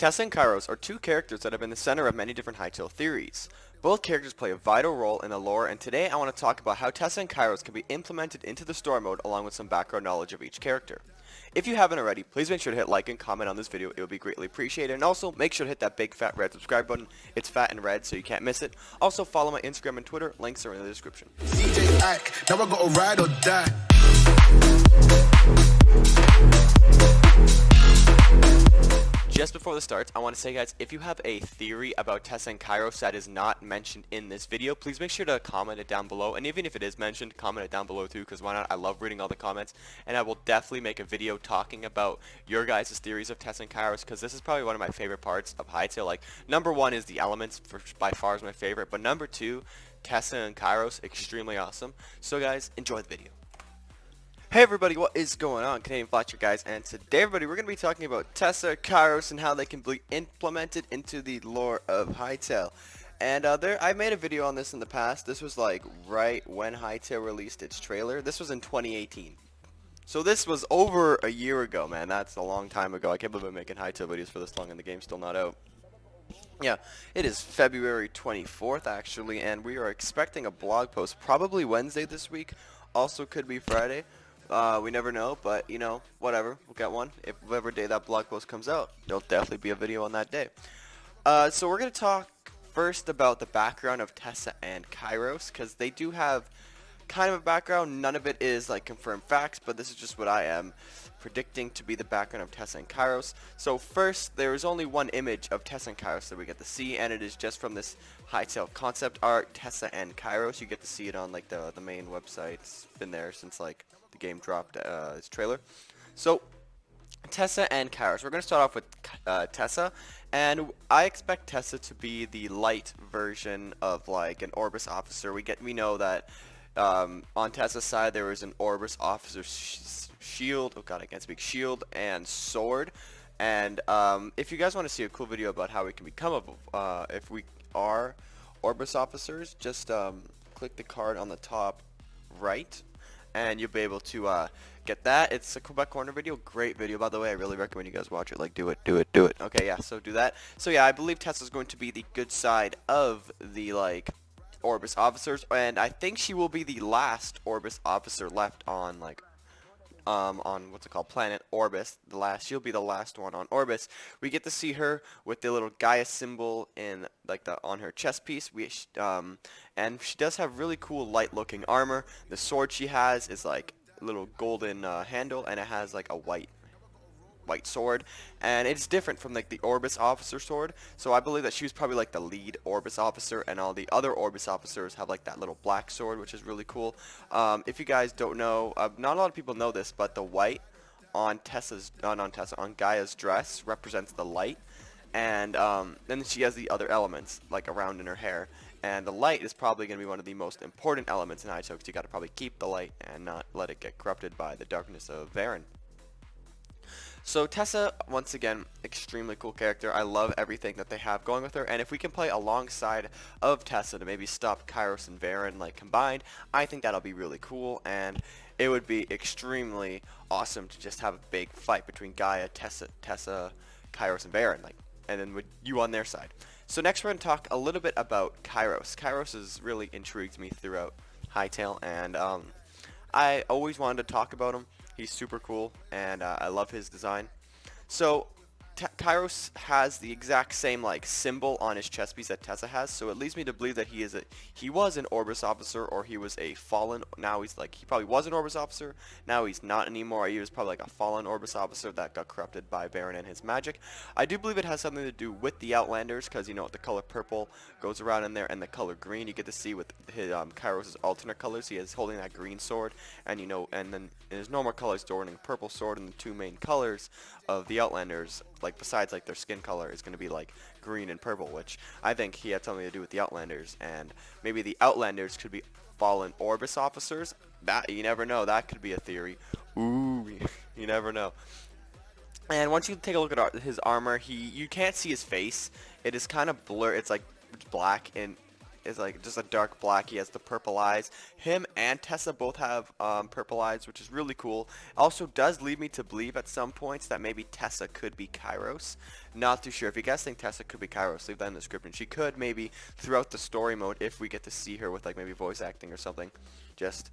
Tessa and Kairos are two characters that have been the center of many different Hytale theories. Both characters play a vital role in the lore, and today I want to talk about how Tessa and Kairos can be implemented into the story mode along with some background knowledge of each character. If you haven't already, please make sure to hit like and comment on this video, it would be greatly appreciated, and also make sure to hit that big fat red subscribe button. It's fat and red so you can't miss it. Also follow my Instagram and Twitter, links are in the description. CJ Ack, now I gotta ride or die. Just before this starts, I want to say, guys, if you have a theory about Tessa and Kairos that is not mentioned in this video, please make sure to comment it down below. And even if it is mentioned, comment it down below too, because why not? I love reading all the comments. And I will definitely make a video talking about your guys' theories of Tessa and Kairos, because this is probably one of my favorite parts of Hytale. Like, number one is the elements, by far is my favorite. But number two, Tessa and Kairos, extremely awesome. So, guys, enjoy the video. Hey everybody, what is going on? Canadian Fletcher, guys, and today everybody we're going to be talking about Tessa, Kairos, and how they can be implemented into the lore of Hytale. And I made a video on this in the past. This was like right when Hytale released its trailer. This was in 2018. So this was over a year ago, man. That's a long time ago. I can't believe I'm making Hytale videos for this long and the game's still not out. Yeah, it is February 24th actually, and we are expecting a blog post probably Wednesday this week. Also could be Friday. We never know, but, you know, whatever. We'll get one. If whatever day that blog post comes out, there'll definitely be a video on that day. So we're going to talk first about the background of Tessa and Kairos, because they do have kind of a background. None of it is, like, confirmed facts, but this is just what I am predicting to be the background of Tessa and Kairos. So first, there is only one image of Tessa and Kairos that we get to see, and it is just from this Hytale concept art, Tessa and Kairos. You get to see it on, like, the main website. It's been there since, like, the game dropped its trailer. So Tessa and Kairos. We're going to start off with Tessa, and I expect Tessa to be the light version of like an Orbis officer. We know that on Tessa's side there is an Orbis officer shield. Oh god, I can't speak. Shield and sword. And if you guys want to see a cool video about how we can become if we are Orbis officers, just click the card on the top right, and you'll be able to get that. It's a Quebec Corner video. Great video, by the way. I really recommend you guys watch it. Like, do it. Okay, yeah, so do that. So yeah, I believe Tessa's going to be the good side of the, like, Orbis officers, and I think she will be the last Orbis officer left on, like, on what's it called, planet Orbis. She'll be the last one on Orbis. We get to see her with the little Gaia symbol in like on her chest piece. And she does have really cool light looking armor. The sword she has is like a little golden handle, and it has like a white sword, and it's different from like the Orbis officer sword. So I believe that she was probably like the lead Orbis officer, and all the other Orbis officers have like that little black sword, which is really cool. If you guys don't know, not a lot of people know this, but the white on on Gaia's dress represents the light, and then she has the other elements like around in her hair. And the light is probably going to be one of the most important elements in Hytale, because you got to probably keep the light and not let it get corrupted by the darkness of Varen. So Tessa, once again, extremely cool character. I love everything that they have going with her, and if we can play alongside of Tessa to maybe stop Kairos and Varen like combined, I think that'll be really cool, and it would be extremely awesome to just have a big fight between Gaia, Tessa, Kairos, and Varen, like, and then with you on their side. So next we're going to talk a little bit about Kairos. Kairos has really intrigued me throughout Hytale, and I always wanted to talk about him. He's super cool, and I love his design. So Kairos has the exact same like symbol on his chest piece that Tessa has, so it leads me to believe that he was an Orbis officer, or he was a fallen. Now he probably was an Orbis officer. Now he's not anymore. He was probably like a fallen Orbis officer that got corrupted by Varen and his magic. I do believe it has something to do with the Outlanders, because you know the color purple goes around in there, and the color green you get to see with his Kairos' alternate colors. He is holding that green sword, and you know, and then in his normal colors, holding a purple sword, and the two main colors of the Outlanders, like besides like their skin color, is going to be like green and purple, which I think he had something to do with the Outlanders, and maybe the Outlanders could be fallen Orbis officers. That you never know. That could be a theory. Ooh, you never know. And once you take a look at his armor, you can't see his face. It is kind of blurred. It's like black, and is like just a dark black. He has the purple eyes. Him and Tessa both have purple eyes, which is really cool. Also does lead me to believe at some points that maybe Tessa could be Kairos. Not too sure. If you guys think Tessa could be Kairos, leave that in the description. She could maybe throughout the story mode, if we get to see her with like maybe voice acting or something, just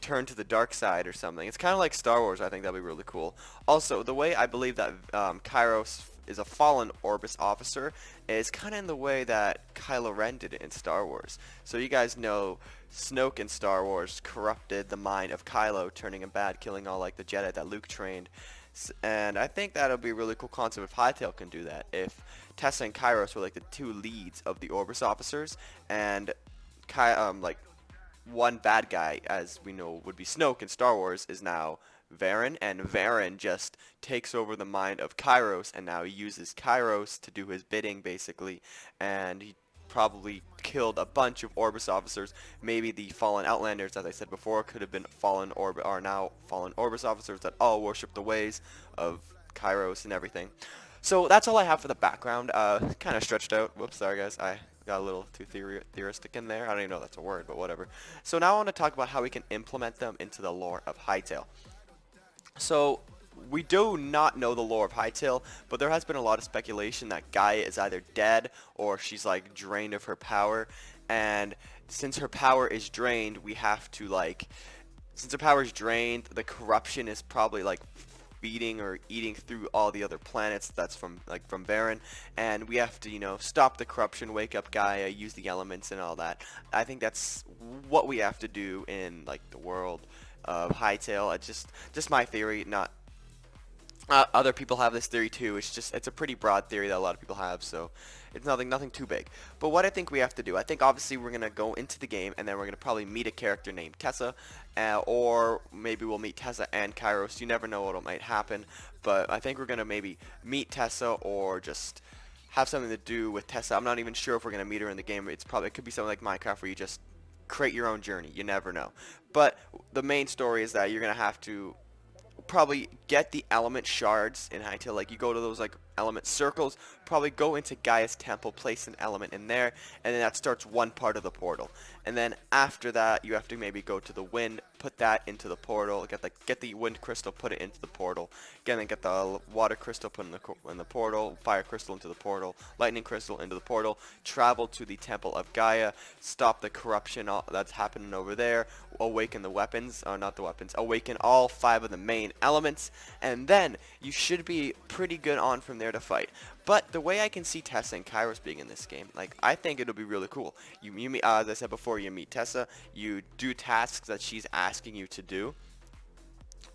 turn to the dark side or something. It's kind of like Star Wars. I think that'd be really cool. Also, the way I believe that Kairos is a fallen Orbis officer is kind of in the way that Kylo Ren did it in Star Wars. So you guys know Snoke in Star Wars corrupted the mind of Kylo, turning him bad, killing all like the Jedi that Luke trained. And I think that'll be a really cool concept if Hytale can do that. If Tessa and Kairos were like the two leads of the Orbis officers, and like one bad guy, as we know would be Snoke in Star Wars, is now Varen, and Varen just takes over the mind of Kairos, and now he uses Kairos to do his bidding basically, and he probably killed a bunch of Orbis officers. Maybe the fallen Outlanders, as I said before, could have been are now fallen Orbis officers that all worship the ways of Kairos and everything. So that's all I have for the background. Kind of stretched out. Whoops, sorry guys. I got a little too theoristic in there. I don't even know if that's a word, but whatever. So now I want to talk about how we can implement them into the lore of Hytale. So we do not know the lore of Hytale, but there has been a lot of speculation that Gaia is either dead or she's like drained of her power. And since her power is drained, we have to since her power is drained, the corruption is probably like feeding or eating through all the other planets. That's from Varen, and we have to, you know, stop the corruption, wake up Gaia, use the elements and all that. I think that's what we have to do in like the world of Hytale. It's just my theory, not other people have this theory too. It's a pretty broad theory that a lot of people have, so it's nothing too big. But what I think we have to do, I think obviously we're gonna go into the game and then we're gonna probably meet a character named Tessa, or maybe we'll meet Tessa and Kairos. You never know what might happen, but I think we're gonna maybe meet Tessa or just have something to do with Tessa. I'm not even sure if we're gonna meet her in the game. It could be something like Minecraft where you just create your own journey. You never know. But the main story is that you're gonna have to probably get the element shards in Hytale. Like, you go to those like element circles, probably go into Gaia's temple, place an element in there, and then that starts one part of the portal. And then after that, you have to maybe go to the wind, put that into the portal, get the wind crystal, put it into the portal. Again, then get the water crystal, put in the portal, fire crystal into the portal, lightning crystal into the portal, travel to the temple of Gaia, stop the corruption that's happening over there, awaken the weapons, or not the weapons, awaken all 5 of the main elements, and then you should be pretty good on from there to fight. But the way I can see Tessa and Kairos being in this game, like, I think it'll be really cool. You meet, as I said before, you meet Tessa, you do tasks that she's asking you to do,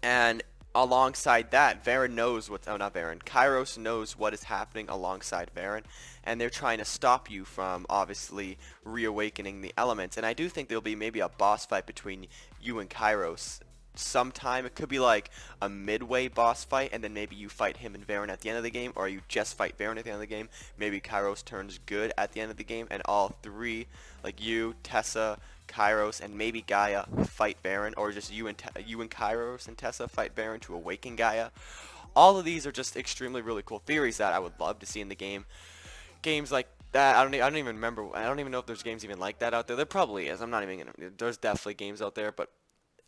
and alongside that, Varen knows what's, oh, not Varen, Kairos knows what is happening alongside Varen, and they're trying to stop you from obviously reawakening the elements. And I do think there'll be maybe a boss fight between you and Kairos sometime. It could be like a midway boss fight, and then maybe you fight him and Varen at the end of the game, or you just fight Varen at the end of the game. Maybe Kairos turns good at the end of the game, and all 3, like you, Tessa, Kairos, and maybe Gaia, fight Varen, or just you and Kairos and Tessa fight Varen to awaken Gaia. All of these are just extremely really cool theories that I would love to see in the game. Games like that, I don't even remember. I don't even know if there's games even like that out there. There probably is. I'm not even gonna. There's definitely games out there, but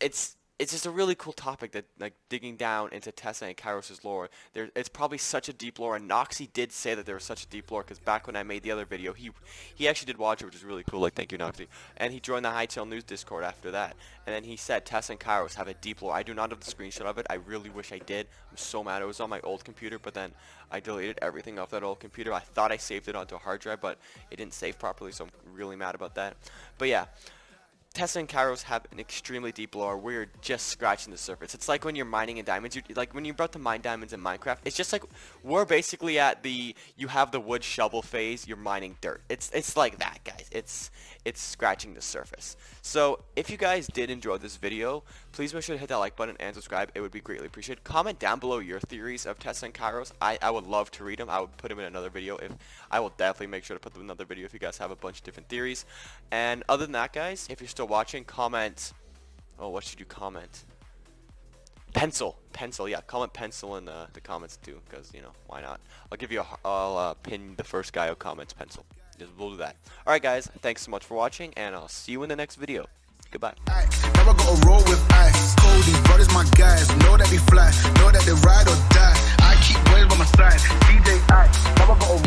it's just a really cool topic, that like digging down into Tessa and Kairos' lore. It's probably such a deep lore, and Noxy did say that there was such a deep lore, because back when I made the other video, he actually did watch it, which is really cool. Like, thank you, Noxy. And he joined the Hytale News Discord after that, and then he said Tessa and Kairos have a deep lore. I do not have the screenshot of it. I really wish I did. I'm so mad. It was on my old computer, but then I deleted everything off that old computer. I thought I saved it onto a hard drive, but it didn't save properly, so I'm really mad about that. But yeah, Tessa and Kairos have an extremely deep lore. We're just scratching the surface. It's like when you're mining in diamonds. Like when you're about to mine diamonds in Minecraft, it's just like we're basically at you have the wood shovel phase. You're mining dirt. It's like that, guys. It's scratching the surface. So if you guys did enjoy this video, please make sure to hit that like button and subscribe. It would be greatly appreciated. Comment down below your theories of Tessa and Kairos. I would love to read them. I would put them in another video. I will definitely make sure to put them in another video if you guys have a bunch of different theories. And other than that, guys, if you're still watching, comment. Oh, what should you comment? Pencil, yeah. Comment pencil in the comments too, because, you know, why not? I'll pin the first guy who comments pencil. We'll do that. Alright guys, thanks so much for watching, and I'll see you in the next video. Goodbye. Never gotta roll with ice. Cold, these brothers my guys. Know that they fly, know that they ride or die. I keep boys by my side. DJ I never gotta